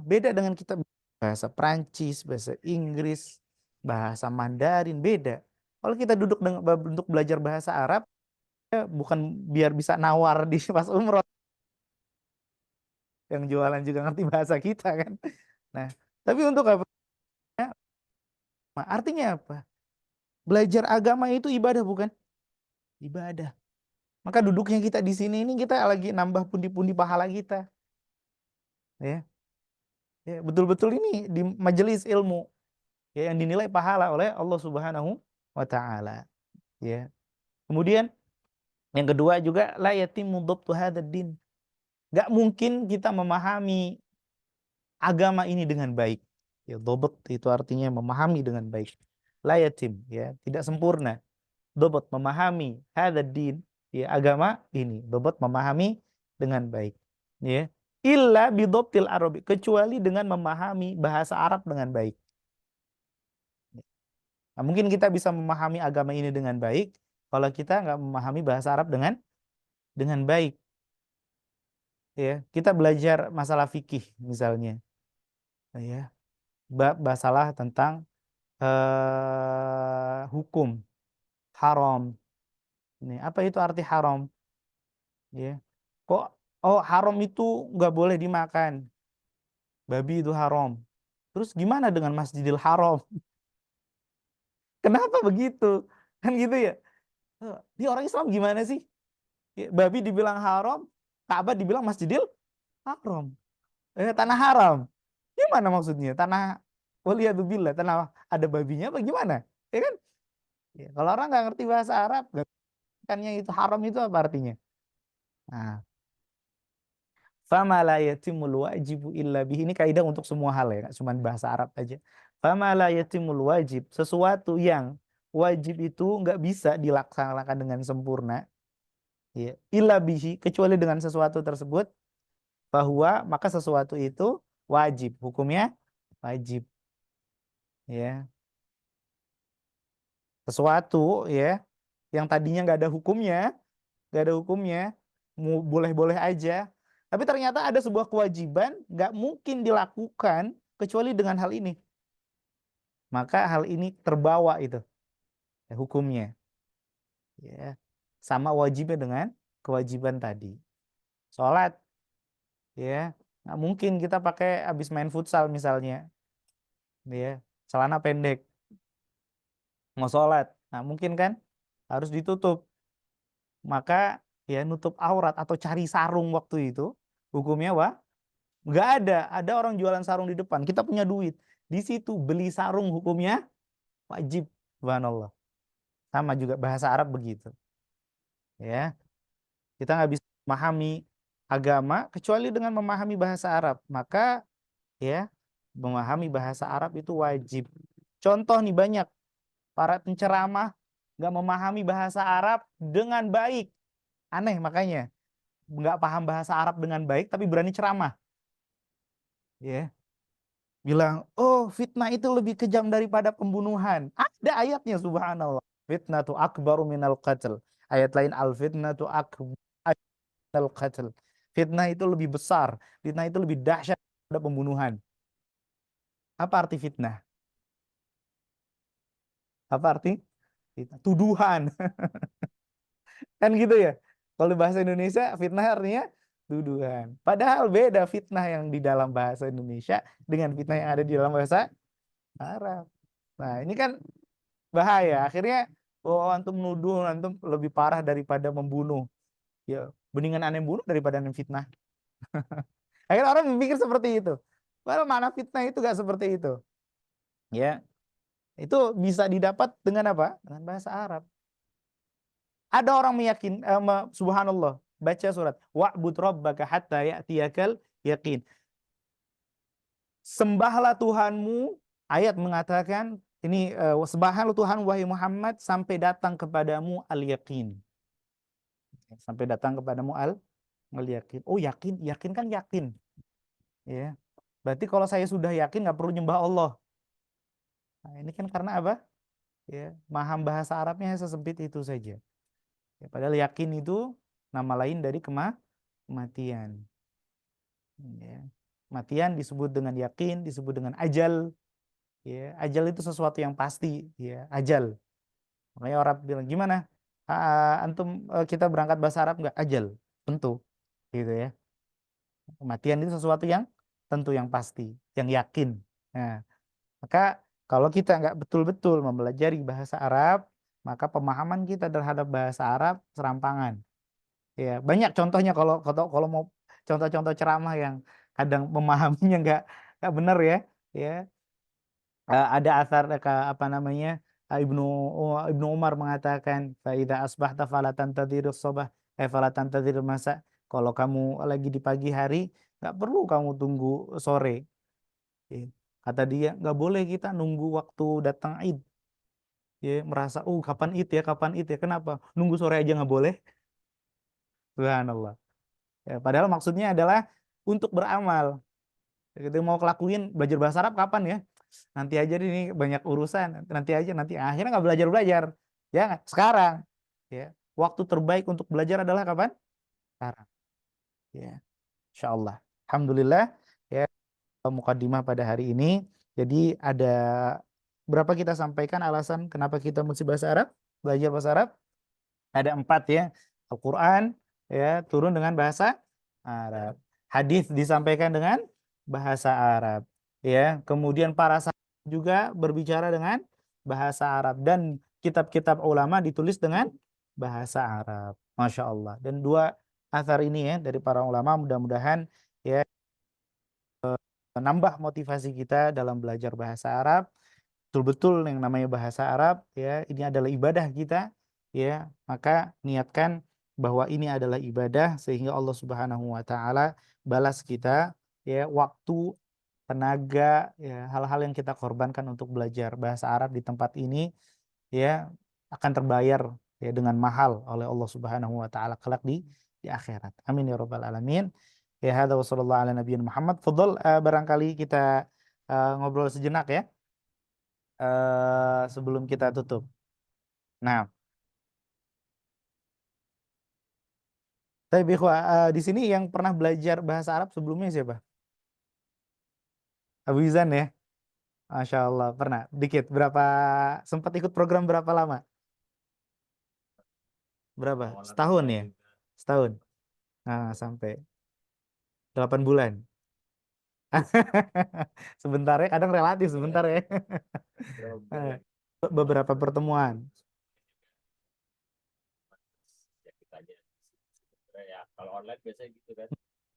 Beda dengan kita bahasa Prancis, bahasa Inggris, bahasa Mandarin, beda. Kalau kita duduk untuk belajar bahasa Arab, ya bukan biar bisa nawar di pas umroh. Yang jualan juga ngerti bahasa kita kan. Nah, tapi untuk apa? Artinya apa? Belajar agama itu ibadah bukan? Ibadah. Maka duduknya kita di sini ini kita lagi nambah pundi-pundi pahala kita. Ya. Ya, betul-betul ini di majelis ilmu ya, yang dinilai pahala oleh Allah Subhanahu wa taala. Ya. Kemudian yang kedua juga la yatimmu dhabtu hadzal din. Gak mungkin kita memahami agama ini dengan baik. Ya, dhabt itu artinya memahami dengan baik. La yatim, ya, tidak sempurna. Dhabt memahami hadzal din, ya, agama ini. Dhabt memahami dengan baik. Ya. Illa bidhabtil arabi, kecuali dengan memahami bahasa Arab dengan baik. Nah, mungkin kita bisa memahami agama ini dengan baik kalau kita nggak memahami bahasa Arab dengan baik. Ya, kita belajar masalah fikih misalnya, ya, masalah tentang hukum haram. Ini apa itu arti haram? Ya, kok haram itu nggak boleh dimakan, babi itu haram. Terus gimana dengan Masjidil Haram? Kenapa begitu? Kan gitu ya. Ini orang Islam gimana sih? Ya, babi dibilang haram, Ka'bah dibilang Masjidil Haram. Tanah haram. Gimana maksudnya? Tanah waliyadzubillah, tanah ada babinya apa gimana? Ya kan? Ya, kalau orang nggak ngerti bahasa Arab, ikannya itu haram itu apa artinya? Nah, Fama la yatimul wajibu illa bihi. Ini kaidah untuk semua hal ya, nggak cuma bahasa Arab aja. Fama la yatimul wajib, sesuatu yang wajib itu nggak bisa dilaksanakan dengan sempurna, ya, illa bihi, kecuali dengan sesuatu tersebut, bahwa maka sesuatu itu wajib, hukumnya wajib, ya. Sesuatu ya yang tadinya nggak ada hukumnya, boleh-boleh aja, tapi ternyata ada sebuah kewajiban nggak mungkin dilakukan kecuali dengan hal ini, maka hal ini terbawa itu ya, hukumnya, ya, sama wajibnya dengan kewajiban tadi. Sholat, ya, nggak mungkin kita pakai habis main futsal misalnya, ya, celana pendek mau sholat, nah mungkin kan, harus ditutup, maka ya nutup aurat atau cari sarung waktu itu hukumnya nggak ada orang jualan sarung di depan, kita punya duit di situ beli sarung, hukumnya wajib. Subhanallah. Sama juga bahasa Arab begitu, ya, kita nggak bisa memahami agama kecuali dengan memahami bahasa Arab, maka ya memahami bahasa Arab itu wajib. Contoh nih banyak para penceramah nggak memahami bahasa Arab dengan baik, aneh, makanya nggak paham bahasa Arab dengan baik tapi berani ceramah, ya, bilang oh fitnah itu lebih kejam daripada pembunuhan, ada ayatnya, subhanallah, fitnah tu akbaru minal qatl, ayat lain al fitnah tu akbar minal qatl, fitnah itu lebih besar, fitnah itu lebih dahsyat daripada pembunuhan. Apa arti fitnah? Apa arti fitnah? Tuduhan. Kan gitu ya. Kalau bahasa Indonesia fitnah artinya tuduhan. Padahal beda fitnah yang di dalam bahasa Indonesia dengan fitnah yang ada di dalam bahasa Arab. Nah, ini kan bahaya. Akhirnya oh antum nuduh, antum lebih parah daripada membunuh. Ya, mendingan aneh bunuh daripada aneh fitnah. Akhirnya orang memikir seperti itu. Padahal mana fitnah itu gak seperti itu. Ya, itu bisa didapat dengan apa? Dengan bahasa Arab. Ada orang meyakin, subhanallah, baca surat wa'bud rabbaka hatta ya'tiyakal yaqin. Sembahlah Tuhanmu, ayat mengatakan ini, sembahlah Tuhan wahai Muhammad sampai datang kepadamu al-yaqin. Sampai datang kepadamu al-yaqin. Oh, yakin, yakin kan yakin. Ya. Berarti kalau saya sudah yakin nggak perlu nyembah Allah. Nah, ini kan karena apa? Ya, paham bahasa Arabnya sesempit itu saja. Ya, padahal yakin itu nama lain dari kematian. Ya. Kematian disebut dengan yakin, disebut dengan ajal. Ya, ajal itu sesuatu yang pasti. Ya, ajal. Makanya orang bilang gimana? Antum, kita berangkat bahasa Arab nggak? Ajal, tentu. Gitu ya. Kematian itu sesuatu yang tentu, yang pasti, yang yakin. Nah, maka kalau kita nggak betul-betul mempelajari bahasa Arab, maka pemahaman kita terhadap bahasa Arab serampangan. Ya, banyak contohnya kalau mau contoh-contoh ceramah yang kadang memahaminya nggak benar ya. Ya, ada asar apa namanya, Ibnu Umar mengatakan faida asbahta fala tantadhirus sabah fala tantadhirul masa. Kalau kamu lagi di pagi hari nggak perlu kamu tunggu sore. Ya. Kata dia nggak boleh kita nunggu waktu datang Id. Ya, merasa kapan Id ya, kapan Id ya, kenapa nunggu sore aja nggak boleh. Subhanallah. Ya, padahal maksudnya adalah untuk beramal. Kita mau kelakuin belajar bahasa Arab kapan ya? Nanti aja ini banyak urusan. Nanti aja, nanti akhirnya nggak belajar. Jangan sekarang. Ya, waktu terbaik untuk belajar adalah kapan? Sekarang. Ya, Insya Allah. Alhamdulillah. Ya, mukadimah pada hari ini. Jadi ada berapa kita sampaikan alasan kenapa kita mesti bahasa Arab, belajar bahasa Arab? Ada 4 ya. Al-Quran ya turun dengan bahasa Arab. Hadis disampaikan dengan bahasa Arab. Ya, kemudian para sahabat juga berbicara dengan bahasa Arab dan kitab-kitab ulama ditulis dengan bahasa Arab. Masya Allah. Dan 2 athar ini ya dari para ulama mudah-mudahan ya menambah motivasi kita dalam belajar bahasa Arab. Betul-betul yang namanya bahasa Arab ya, ini adalah ibadah kita ya, maka niatkan bahwa ini adalah ibadah sehingga Allah Subhanahu wa taala balas kita ya waktu, tenaga, ya hal-hal yang kita korbankan untuk belajar bahasa Arab di tempat ini ya akan terbayar ya dengan mahal oleh Allah Subhanahu wa taala kelak di akhirat. Amin ya rabbal alamin. Ya hadza wa sallallahu ala nabiyina Muhammad. Fadhal, barangkali kita ngobrol sejenak ya sebelum kita tutup. Nah, tapi ikhwah, di sini yang pernah belajar bahasa Arab sebelumnya siapa? Abu Izan ya. Masya Allah, pernah. Dikit. Berapa, sempat ikut program berapa lama? Berapa? Setahun ya? Setahun. Nah, sampai 8 bulan. Sebentar ya, kadang relatif sebentar ya. Eh, Beberapa pertemuan. Ya kita aja ya kalau online biasanya gitu kan,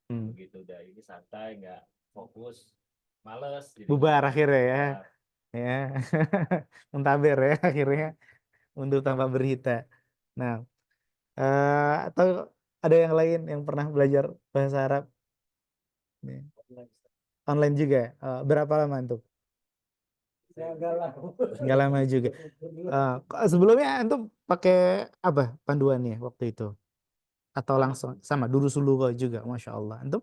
Hmm. begitu udah ini santai nggak fokus, males jadi Bubar akhirnya ya. bubar. Ya. Muntaber ya akhirnya. Untuk tanpa berita. Nah, atau ada yang lain yang pernah belajar bahasa Arab? Nih. Online juga. Berapa lama untuk? Nggak lama juga. Sebelumnya antum pakai apa panduannya waktu itu? Atau langsung sama Durus Lughah juga, Masya Allah. Antum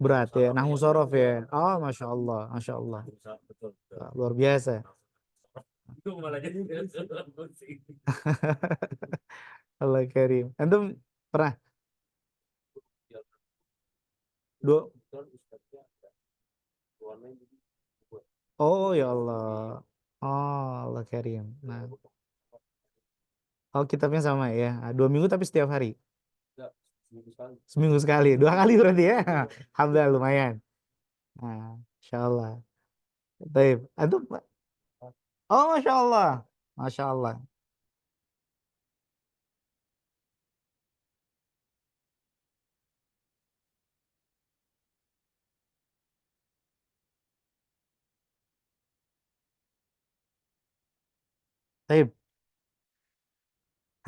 berat ya, nahwu sorof ya. Oh, Masya Allah, Masya Allah. Betul, betul. Luar biasa. Itu malah jadi pusing. Allah Karim. Antum pernah dua? Oh ya Allah. Oh Allah Karim. Nah, oh kitabnya sama ya. 2 minggu tapi setiap hari. Seminggu sekali. 2 kali berarti ya. Alhamdulillah lumayan. Nah, Masya Allah. Baik. Antum, oh Masya Allah. Masya Allah. Baik.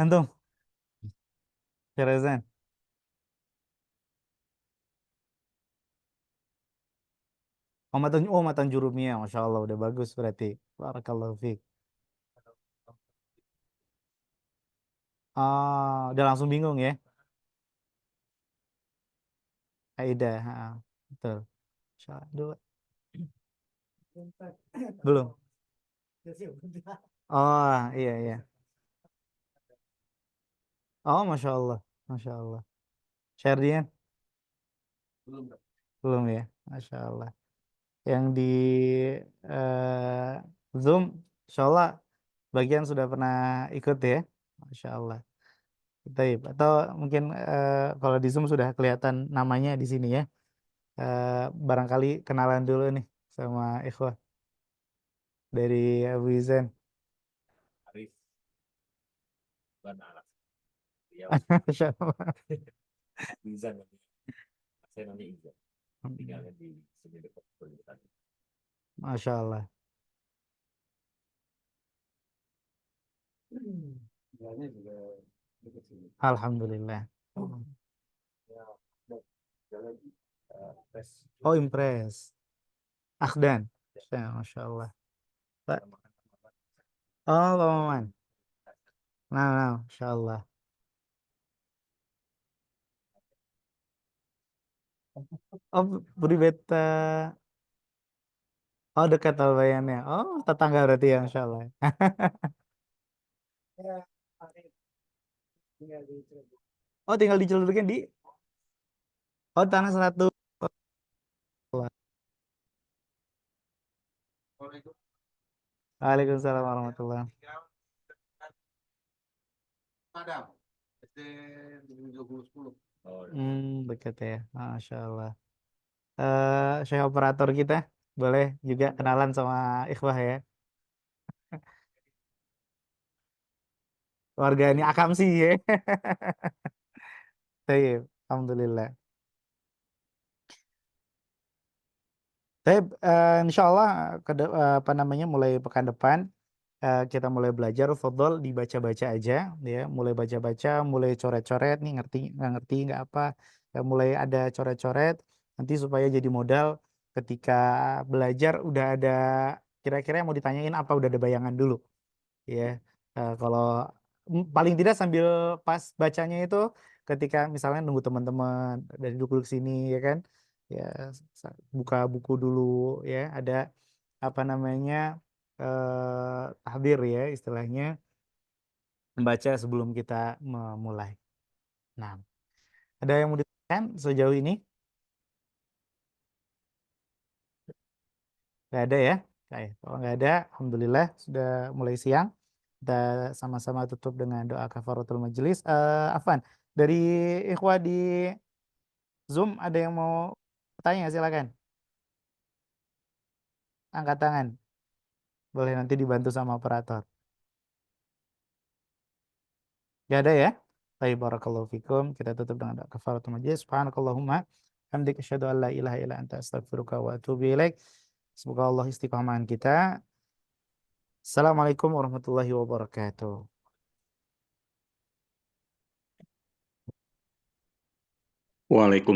Antum, Syarezan. Matan jurumiyah. Masya Allah udah bagus berarti. Barakallahu fiik. Udah langsung bingung ya. Kaidah. Betul. Masya Allah. Belum. Oh iya iya. Oh Masya Allah. Masya Allah. Syardian? Belum ya. Masya Allah. Yang di eh, Zoom, Insya Allah bagian sudah pernah ikut ya. Masya Allah. Baik. Atau mungkin kalau di Zoom sudah kelihatan namanya di sini ya. Barangkali kenalan dulu nih sama ikhwah dari Abu Izan. Arif ban anak dia Masya Allah. Izan namanya. Saya namanya Izan, tinggalnya di sini dekat perbukitan. Masya Allah. Jalannya juga dekat sini. Alhamdulillah. Ya, jalan tes. Oh impress. Akhdan. Masya Allah. Pak. Oh Pak Maman. Nah, Masya Allah. Oh Budi Beta. Oh dekat Albayannya. Oh tetangga berarti ya Masya Allah. Oh tinggal di Ciledug di. Oh tanah 100. Waalaikumsalam warahmatullahi. Padang. SD 2010. Oh, Dekat ya. Masya Allah. Syekh operator kita boleh juga kenalan sama ikhwah ya. Warga ini Akamsi ya. Baik, alhamdulillah. Tapi insya Allah apa namanya mulai pekan depan kita mulai belajar. Fadol dibaca-baca aja ya, mulai baca-baca, mulai coret-coret nih, ngerti nggak apa, mulai ada coret-coret nanti supaya jadi modal ketika belajar udah ada kira-kira yang mau ditanyain apa, udah ada bayangan dulu ya. Kalau paling tidak sambil pas bacanya itu ketika misalnya nunggu teman-teman dari duduk sini ya kan, ya buka buku dulu ya, ada apa namanya tahdir ya istilahnya, membaca sebelum kita memulai. Nah, ada yang mau ditanyakan sejauh ini? Nggak ada ya? Baik, kalau nggak ada, alhamdulillah sudah mulai siang. Kita sama-sama tutup dengan doa kafaratul majelis. Afwan, dari ikhwah di Zoom ada yang mau bertanya? Silakan, angkat tangan. Boleh nanti dibantu sama operator. Nggak ada ya? Baik, barakallahu fikum. Kita tutup dengan doa kafaratul majelis. Subhanakallahumma hamdika asyhadu an la ilaha illa anta astaghfiruka wa atubu ilaik. Semoga Allah istiqomahan kita. Assalamualaikum warahmatullahi wabarakatuh. Waalaikumsalam.